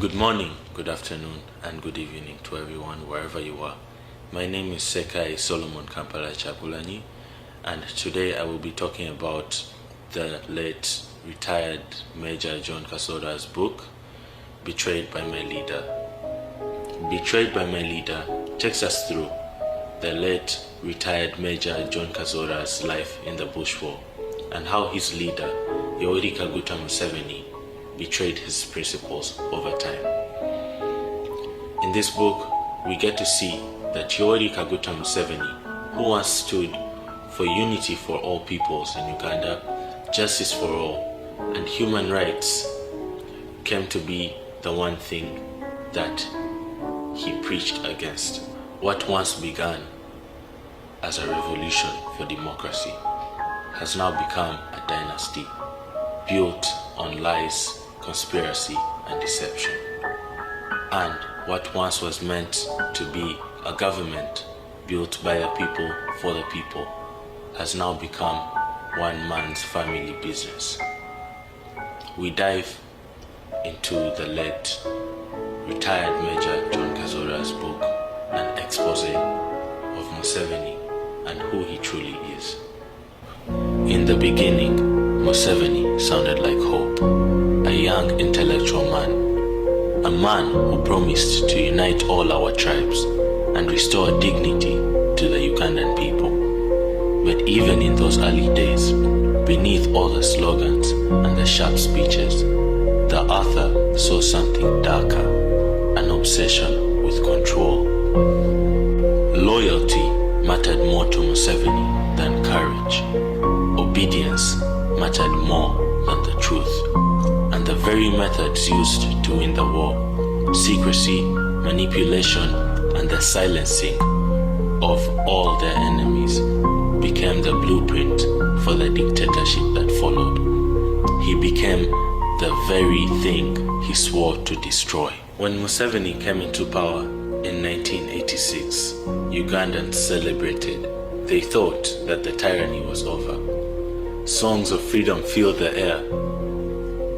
Good morning, good afternoon, and good evening to everyone wherever you are. My name is Sekai Solomon Kampala Chapulanyi, and today I will be talking about the late retired Major John Kasora's book, Betrayed by My Leader. Betrayed by My Leader takes us through the late retired Major John Kasora's life in the Bush War and how his leader, Yoweri Kaguta Museveni, betrayed his principles over time. In this book, we get to see that Yoweri Kaguta Museveni, who once stood for unity for all peoples in Uganda, justice for all, and human rights, came to be the one thing that he preached against. What once began as a revolution for democracy has now become a dynasty built on lies, conspiracy, and deception. And what once was meant to be a government built by the people for the people has now become one man's family business. We dive into the late retired Major John Kasora's book, an expose of Museveni and who he truly is. In the beginning, Museveni sounded like hope, a young intellectual man, a man who promised to unite all our tribes and restore dignity to the Ugandan people. But even in those early days, beneath all the slogans and the sharp speeches, the author saw something darker, an obsession with control. Loyalty mattered more to Museveni than courage. Obedience mattered more than the truth. And the very methods used to win the war, secrecy, manipulation, and the silencing of all their enemies, became the blueprint for the dictatorship that followed. He became the very thing he swore to destroy. When Museveni came into power in 1986, Ugandans celebrated. They thought that the tyranny was over. Songs of freedom filled the air,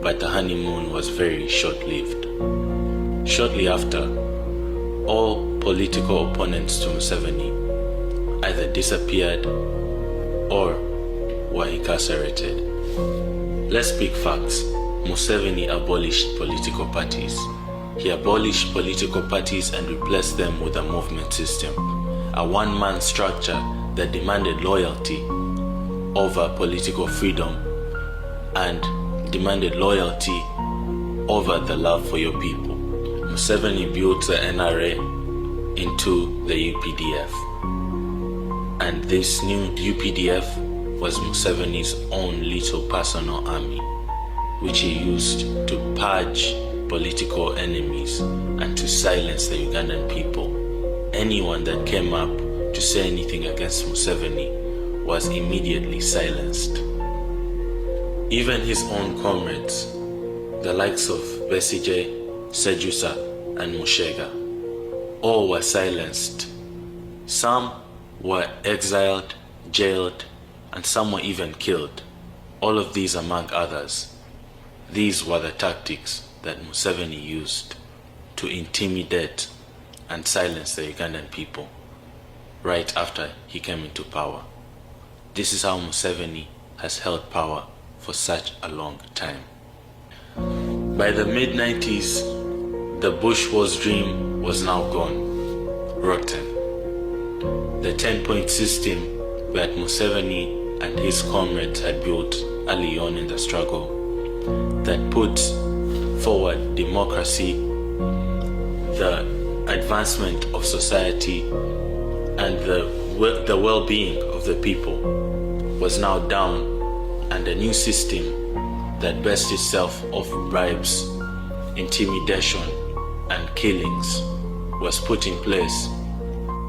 but the honeymoon was very short-lived. Shortly after, all political opponents to Museveni either disappeared or were incarcerated. Let's speak facts. Museveni abolished political parties. He abolished political parties and replaced them with a movement system, a one-man structure that demanded loyalty over political freedom and demanded loyalty over the love for your people. Museveni built the NRA into the UPDF, and this new UPDF was Museveni's own little personal army, which he used to purge political enemies and to silence the Ugandan people. Anyone that came up to say anything against Museveni was immediately silenced. Even his own comrades, the likes of Besigye, Sejusa, and Mushega, all were silenced. Some were exiled, jailed, and some were even killed. All of these among others. These were the tactics that Museveni used to intimidate and silence the Ugandan people right after he came into power. This is how Museveni has held power for such a long time. By the mid-90s, the Bush Wars dream was now gone, rotten. The 10-point system that Museveni and his comrades had built early on in the struggle that put forward democracy, the advancement of society, and the well-being of the people was now down, and a new system that based itself off bribes, intimidation, and killings was put in place,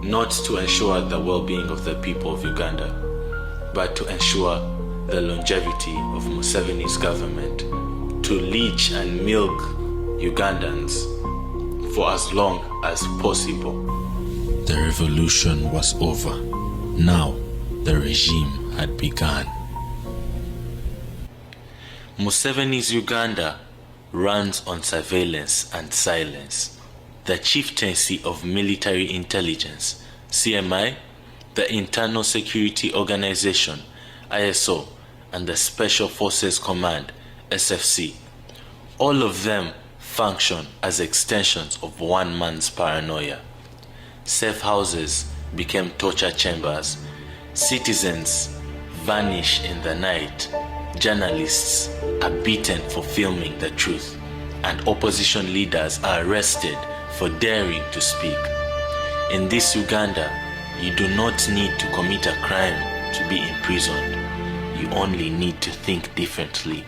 not to ensure the well-being of the people of Uganda, but to ensure the longevity of Museveni's government, to leech and milk Ugandans for as long as possible. The revolution was over. Now the regime had begun. Museveni's Uganda runs on surveillance and silence. The Chieftaincy of Military Intelligence, CMI, the Internal Security Organization, ISO, and the Special Forces Command, SFC, all of them function as extensions of one man's paranoia. Safe houses became torture chambers. Citizens vanish in the night. Journalists are beaten for filming the truth, and opposition leaders are arrested for daring to speak. In this Uganda, you do not need to commit a crime to be imprisoned. You only need to think differently.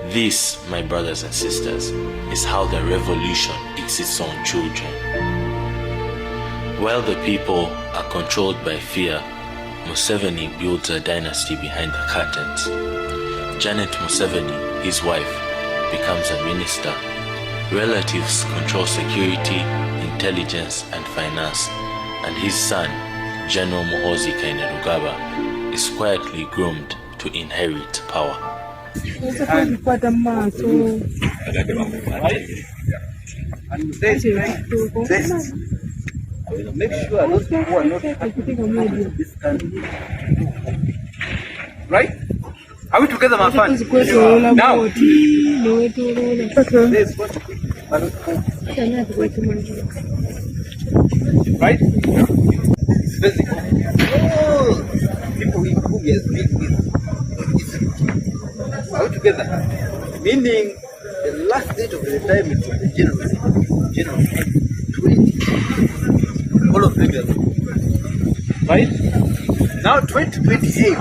This, my brothers and sisters, is how the revolution eats its own children. While the people are controlled by fear, Museveni builds a dynasty behind the curtains. Janet Museveni, his wife, becomes a minister. Relatives control security, intelligence, and finance, and his son, General Muhoozi Kainerugaba, is quietly groomed to inherit power. Make sure those people are not in this country. Right? Are we together, my friend? Now, there's what right? It's physical. All people who we have been with. Are we together? Meaning, the last date of the retirement of the general 20. All of them are right? Now 2028,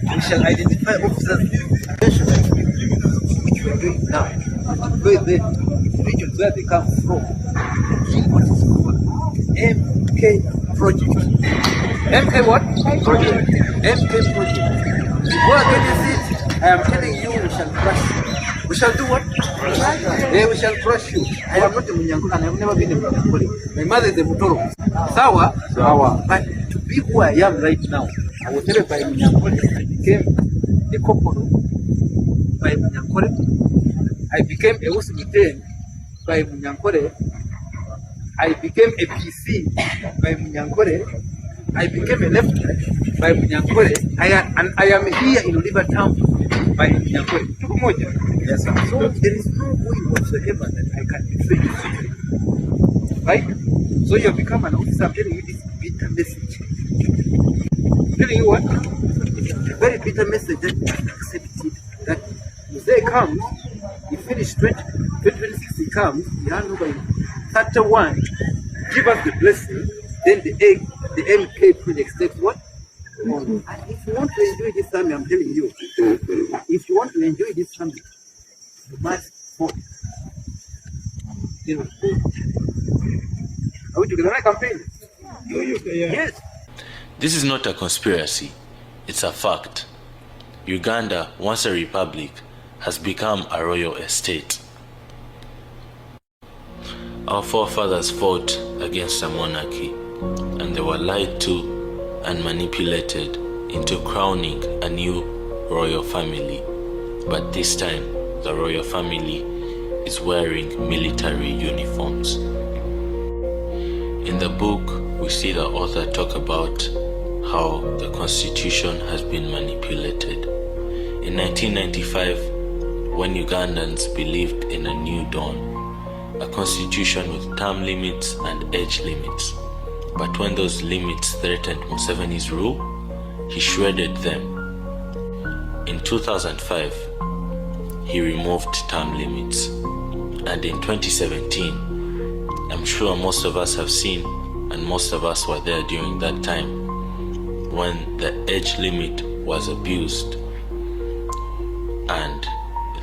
we shall identify officers which we are doing now. Where the regions where they come from, what is called MK project. MK what? Project. MK project. Go against it. I am telling you, we shall crush you. We shall do what? Yeah, we shall crush you. I am not a Munyankole, I have never been a Munyankole. My mother is a Mutoro. Sawa. But to be who I am right now, I was tell by Munyankole, I became a Koporo by Munyankole. I became a Usumiten by Munyankole. I became a PC by Munyankole. I became a lieutenant by Munyankole. I am here in Libertown by Munyankole. Yes, sir. So there is no way whatsoever that I can betray you. Right? So you have become an officer. I'm telling you this bitter message. I'm telling you what? A very bitter message that you accepted. That Muzee comes, he finished 2026, he comes, he hands over in 31, give us the blessing, then the MK project takes what? And if you want to enjoy this time, I'm telling you, if you want to enjoy this time, you must vote. Are we together? I campaign? Yes. This is not a conspiracy, it's a fact. Uganda, once a republic, has become a royal estate. Our forefathers fought against a monarchy, and they were lied to and manipulated into crowning a new royal family. But this time, the royal family is wearing military uniforms. In the book, we see the author talk about how the constitution has been manipulated. In 1995, when Ugandans believed in a new dawn, a constitution with term limits and age limits. But when those limits threatened Museveni's rule, he shredded them. In 2005, he removed term limits. And in 2017, I'm sure most of us have seen, and most of us were there during that time, when the age limit was abused and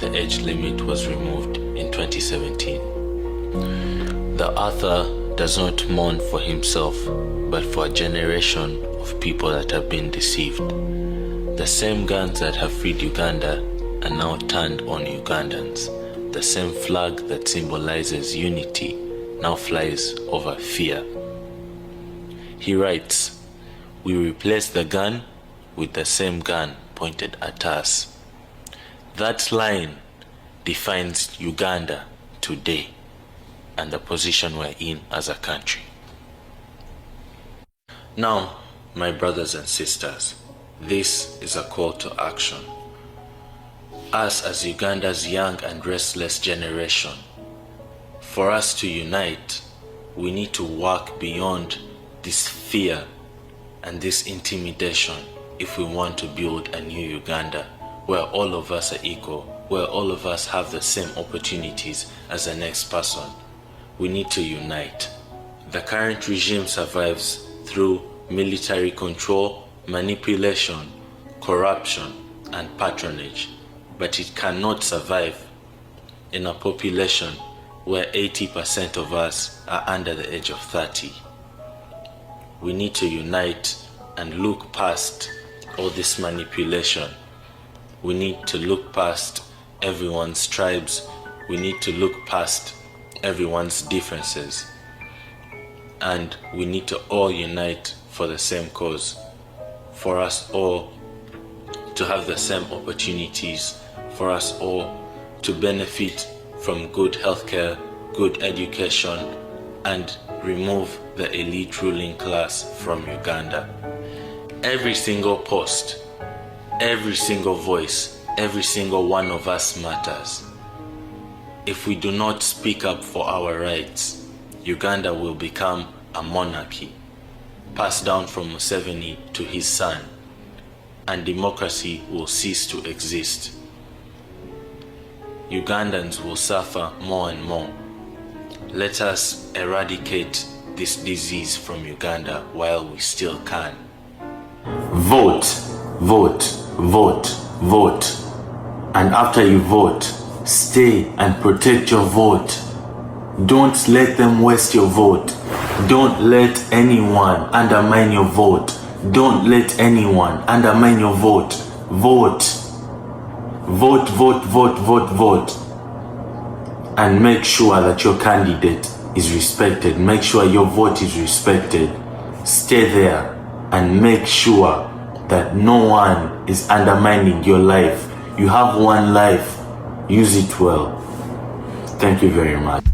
the age limit was removed in 2017. The author does not mourn for himself, but for a generation of people that have been deceived. The same guns that have freed Uganda are now turned on Ugandans. The same flag that symbolizes unity now flies over fear. He writes, "We replace the gun with the same gun pointed at us." That line defines Uganda today and the position we're in as a country. Now, my brothers and sisters, this is a call to action. Us as Uganda's young and restless generation, for us to unite, we need to work beyond this fear and this intimidation if we want to build a new Uganda where all of us are equal, where all of us have the same opportunities as the next person. We need to unite. The current regime survives through military control, manipulation, corruption, and patronage, but it cannot survive in a population where 80% of us are under the age of 30. We need to unite and look past all this manipulation. We need to look past everyone's tribes. We need to look past everyone's differences. And we need to all unite for the same cause, for us all to have the same opportunities, for us all to benefit from good healthcare, good education, and remove the elite ruling class from Uganda. Every single post, every single voice, every single one of us matters. If we do not speak up for our rights, Uganda will become a monarchy, passed down from Museveni to his son, and democracy will cease to exist. Ugandans will suffer more and more. Let us eradicate this disease from Uganda while we still can. Vote, vote, vote, vote. And after you vote, stay and protect your vote. Don't let them waste your vote. Don't let anyone undermine your vote. Don't let anyone undermine your vote. Vote. Vote, vote, vote, vote, vote. And make sure that your candidate is respected. Make sure your vote is respected. Stay there and make sure that no one is undermining your life. You have one life. Use it well. Thank you very much.